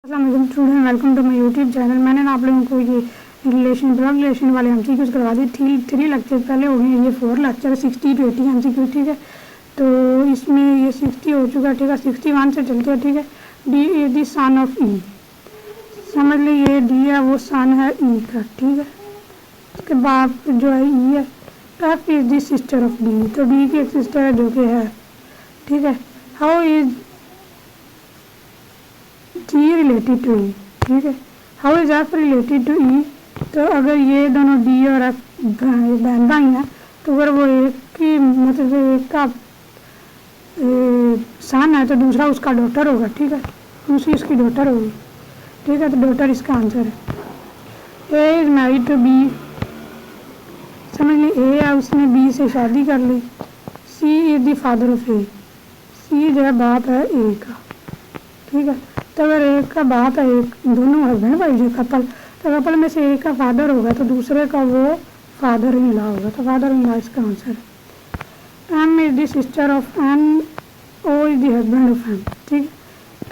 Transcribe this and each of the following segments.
Student welcome to my YouTube channel. मैंने आप लोगों को ये ब्लड रिलेशन वाले एमसीक्यूज करवा दी। 3 लेक्चर पहले हो गए, ये 4 लेक्चर 60 to 80 एमसीक्यू, ठीक है। तो इसमें ये 60 हो चुका, ठीक है। 61 से चलते हैं, ठीक है। D is the son of E, समझ ली, ये डी है वो सन है ई का, ठीक है। उसके बाद जो है ई है। F is the sister of D, तो डी की एक सिस्टर है जो कि है, ठीक है। How is G related to E, ठीक है। How is F related to E, तो अगर ये दोनों डी और एफ बहन भाई हैं तो अगर वो एक की मतलब एक का सन है तो दूसरा उसका डॉटर होगा, ठीक है। दूसरी उसकी डॉटर होगी, ठीक है। तो डॉटर इसका आंसर है। A is married to be, समझ ली, ए है उसने बी से शादी कर ली। सी इज द फादर ऑफ ए, सी जो है बाप है ए का, ठीक है। तो अगर एक का बाप है, एक दोनों हस्बैंड वाइफ जो कपल, तो कपल में से एक का फादर होगा तो दूसरे का वो फादर इन लॉ होगा, तो फादर इन लॉ इसका आंसर है। M is the sister of N, O is the husband of M, ठीक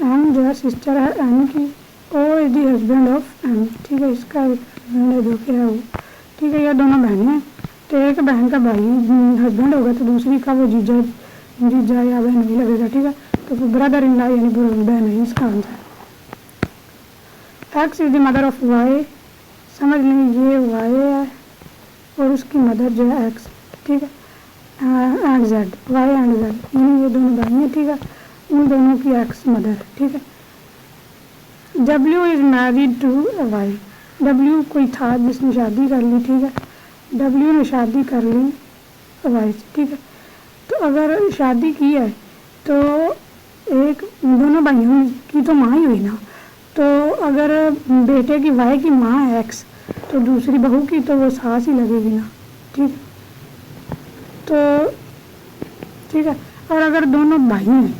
है। एम जो है सिस्टर है एन की, O is the husband of M, ठीक है। इसका हस्बैंड है जो कि है वो, ठीक है। ये दोनों बहनें हैं, तो एक बहन का भाई हस्बैंड होगा तो दूसरी का वो जीजा या बहन नहीं लगेगा, ठीक है। तो ब्रदर इन लॉ यानी बहन है इसका answer. X is the mother of Y, समझ लें ये वाई है और उसकी मदर जो है एक्स, ठीक है। And Z, Y and Z यानी ये दोनों भाई हैं, ठीक है। उन दोनों की एक्स मदर, ठीक है। W is married to Y, W कोई था जिसने शादी कर ली, ठीक है। डब्ल्यू ने शादी कर ली वाई से, ठीक है। तो अगर शादी की है तो एक दोनों भाइयों की तो माँ ही हुई ना, तो अगर बेटे की वाई की माँ है एक्स तो दूसरी बहू की तो वो सास ही लगेगी ना, ठीक है। तो ठीक है। और अगर दोनों भाई हैं,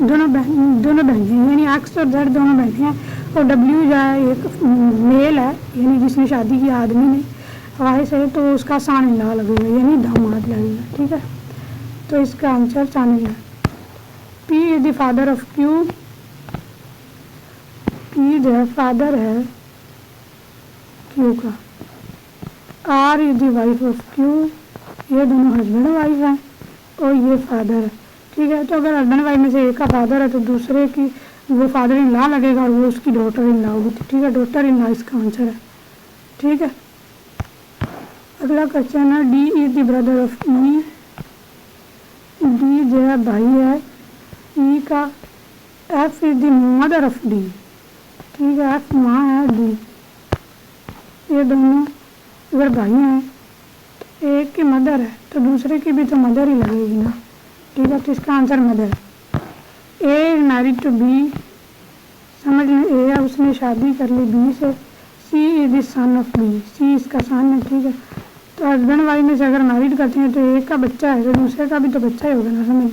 दोनों बहनें हैं यानी एक्स और जेड दोनों बहनें हैं और डब्ल्यू जो है एक मेल है यानी जिसने शादी की आदमी ने वाई से, तो उसका सन इन लॉ लगेगा यानी दामाद लगेगा, ठीक है। तो इसका answer son in law. P is the father of Q, P जो है फादर है क्यू का। R is the wife of Q, ये दोनों हस्बैंड वाइफ हैं और ये फादर है, ठीक है। तो अगर हस्बैंड वाइफ में से एक का फादर है तो दूसरे की वो फादर इन लॉ लगेगा और वो उसकी डॉटर इन लॉ होगी, ठीक है। डॉटर इन लॉ इसका आंसर है, ठीक है। अगला क्वेश्चन है D is the brother of E, D जो है भाई है ई का। F is the mother of D, ठीक है। एफ माँ है डी, ये दोनों अगर भाई हैं तो एक की मदर है तो दूसरे की भी तो मदर ही लगेगी ना, ठीक है। तो इसका आंसर मदर है। A is married to be, समझ लें ए है उसने शादी कर ली बी से। C is the son of B, C इसका सन है, ठीक है। तो हस्बैंड वाइफ में से अगर मैरिड करते हैं तो एक का बच्चा है तो दूसरे का भी तो बच्चा ही होगा ना, समझ।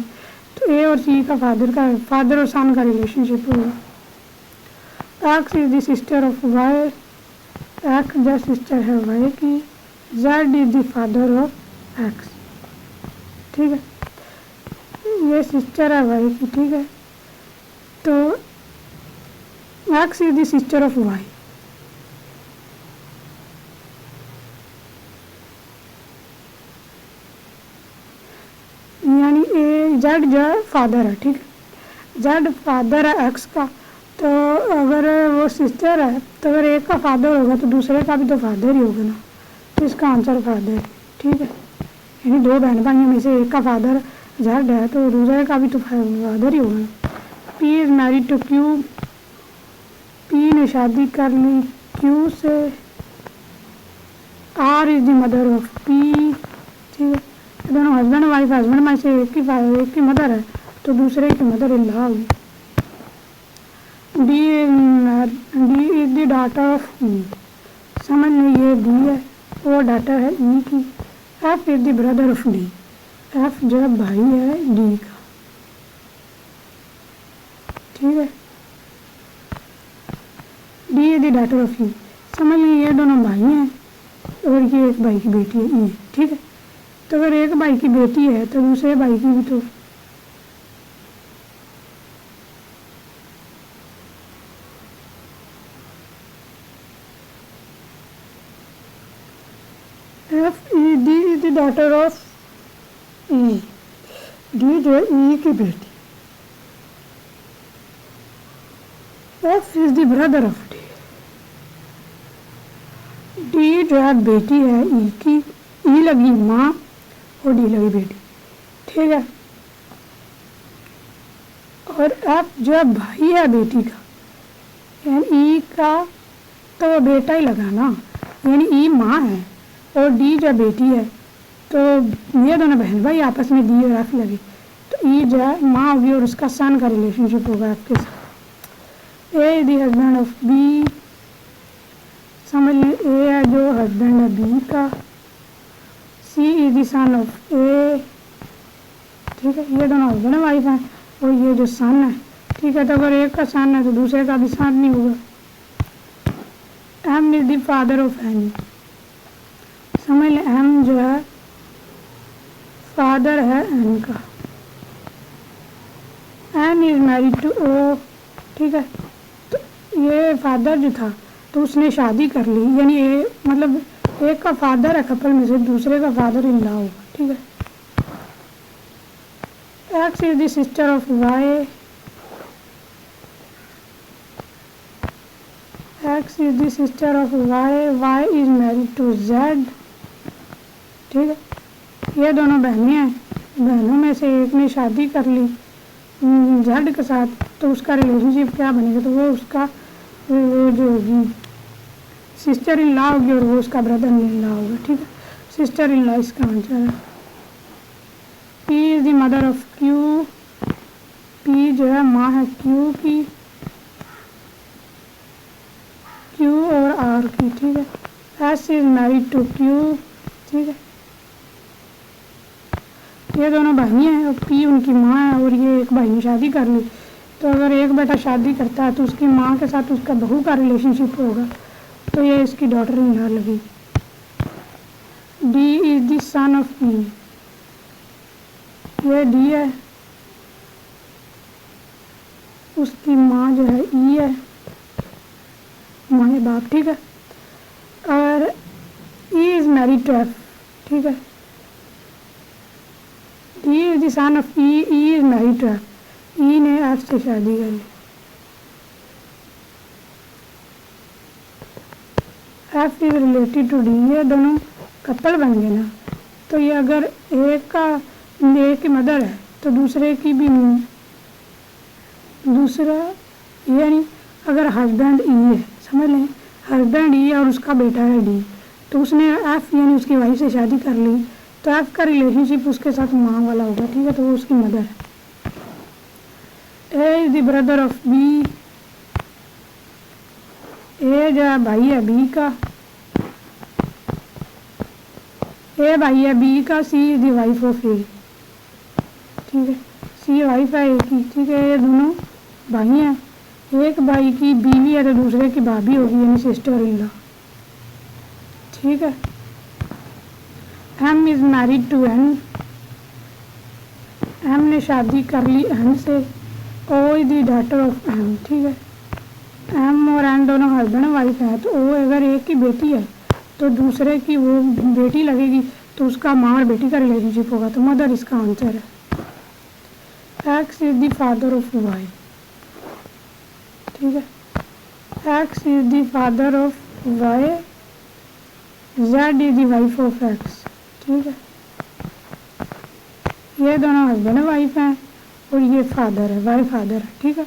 तो ए और सी का फादर और सन का रिलेशनशिप होगा। X is the sister of Y, X जो सिस्टर है वाई की। Z is the father of X, ठीक है। ये सिस्टर है वाई की, ठीक है। तो X is the sister of Y, यानी ए जेड जो है फादर है, ठीक है। जेड फादर है एक्स का, तो अगर वो सिस्टर है तो अगर एक का फादर होगा तो दूसरे का भी तो फादर ही होगा ना, तो इसका आंसर फादर है, ठीक है। यानी दो बहन भाइयों में से एक का फादर जेड है तो दूसरे का भी तो फादर ही होगा ना। P is married to Q, P ने शादी कर ली क्यू से। R is the mother of P, ठीक है। दोनों हस्बैंड वाइफ से एक की मदर है तो दूसरे की मदर इन लॉ होगी। D is the daughter of E, समझ लो ये डी है वो डॉटर है ई की। F is the brother of D, F जो है भाई है डी का, ठीक है। D is the daughter of E, समझ लो ये दोनों भाई हैं और ये एक भाई की बेटी है ई, ठीक है। तो अगर एक भाई की बेटी है तो दूसरे भाई की भी तो F E D is the daughter of E, D जो है ई की बेटी, F is the brother of D, D जो है बेटी है ई की, ई लगी माँ और डी लगी बेटी, ठीक है। और एफ जो है भाई है बेटी का, यानी ई का तो वो बेटा ही लगा ना, यानी ई माँ है और डी जो बेटी है, तो ये दोनों बहन भाई आपस में डी और एफ लगी, तो ई जो है माँ होगी और उसका सन का रिलेशनशिप होगा एफ के साथ। A is the husband of B, समझ लें ए है जो हस्बैंड है बी का, C is the son of A, ठीक है। ये दोनों हस्बैंड वाइफ हैं और ये जो सन है, ठीक है। तो अगर एक का सन है तो दूसरे का भी सन नहीं होगा। M is the father of N, समझ लें एम जो है फादर है एन का, N is married to O, ठीक है। तो ये फादर जो था तो उसने शादी कर ली, यानी ए मतलब एक का फादर है कपल में से, दूसरे का फादर इन लॉ होगा, ठीक है। X is the sister of Y, X is the sister of Y, Y is married to Z, ठीक है। ये दोनों बहनें हैं, बहनों में से एक ने शादी कर ली जेड के साथ, तो उसका रिलेशनशिप क्या बनेगा, तो वो उसका वो जो होगी सिस्टर इन लॉ होगी और वो उसका ब्रदर इन लॉ होगा, ठीक है। सिस्टर इन लॉ इसका आंसर है। P is the mother of Q, P जो है माँ है क्यू की, क्यू और आर की, ठीक है। S is married to Q, ठीक है। ये दोनों भाई हैं और पी उनकी माँ है और ये एक भाई ने शादी कर ली, तो अगर एक बेटा शादी करता है तो उसकी माँ के साथ उसका बहू का रिलेशनशिप होगा, तो ये इसकी डॉटर इन लॉ लगी। D is the son of E, ये डी है, उसकी माँ जो है ई है, माँ है बाप, ठीक है। और E is married to F, ठीक है। D is the son of E, E is married to F, E ने एफ से शादी कर ली। F is related to D, ये दोनों कपल बन गए ना, तो ये अगर एक की मदर है तो दूसरे की भी दूसरा, यानी अगर हस्बैंड ई है, समझ लें हस्बैंड ई है और उसका बेटा है डी, तो उसने एफ यानी उसकी वाइफ से शादी कर ली, तो एफ का रिलेशनशिप उसके साथ माँ वाला होगा, ठीक है। तो वो उसकी मदर है। A is the brother of B, A जो है भाई है बी का, ए भाई है बी का, C is the wife of A, ठीक है। सी वाइफ है ए की, ठीक है। ये दोनों भाई हैं, एक भाई की बीवी है तो दूसरे की भाभी होगी, यानी सिस्टर इन लॉ, ठीक है। M is married to N, M ने शादी कर ली एन से, O is the daughter of M, ठीक है। एम और एन दोनों हस्बैंड वाइफ हैं, तो ओ अगर एक की बेटी है तो दूसरे की वो बेटी लगेगी, तो उसका माँ और बेटी का रिलेशनशिप होगा, तो मदर इसका आंसर है। X is the father of Y, ठीक है। X is the father of Y, Z is the wife of X, ठीक है। ये दोनों हस्बैंड वाइफ हैं और ये फादर है, वाई फादर है, ठीक है।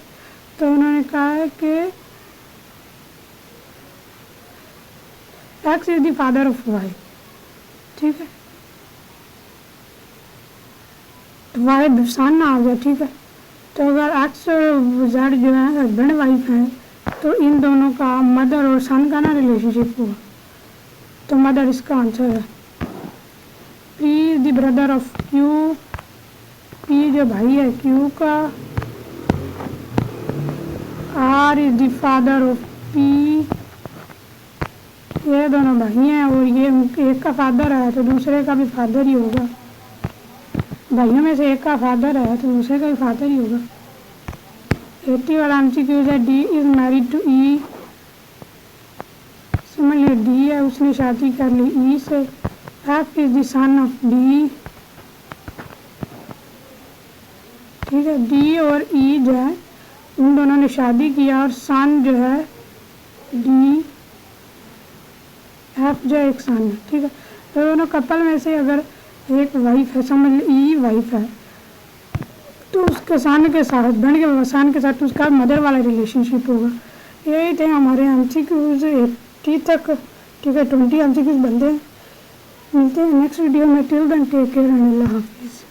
तो उन्होंने कहा है कि X is the father of Y, ठीक है। तो वाई सन आ गया, ठीक है। तो अगर एक्स और जेड जो है हस्बैंड वाइफ हैं, तो इन दोनों का मदर और सन का ना रिलेशनशिप हुआ, तो मदर इसका आंसर है। P is the brother of Q, P जो भाई है क्यू का, R is the father of P, ये दोनों भाई हैं और ये एक का फादर है तो दूसरे का भी फादर ही होगा, भाइयों में से एक का फादर है तो दूसरे का भी फादर ही होगा। 80 वाला MCQ है, डी इज मैरिड टू ई, समझ लिया डी है उसने शादी कर ली ई से, F is the son of D, ठीक है। डी और ई जो है उन दोनों ने शादी किया और सन जो है डी, एफ जो एक सन है, ठीक है। तो दोनों कपल में से अगर एक वाइफ है, समझ ई वाइफ है, तो उसके सन के साथ, हस्बैंड के सन के साथ उसका मदर वाला रिलेशनशिप होगा। यही थे हमारे एमसीक्यूज 80 तक, ठीक है। 20 एमसीक्यूज बनते हैं। मिलते हैं नेक्स्ट वीडियो में। Till then take care and अल्लाह हाफिज़।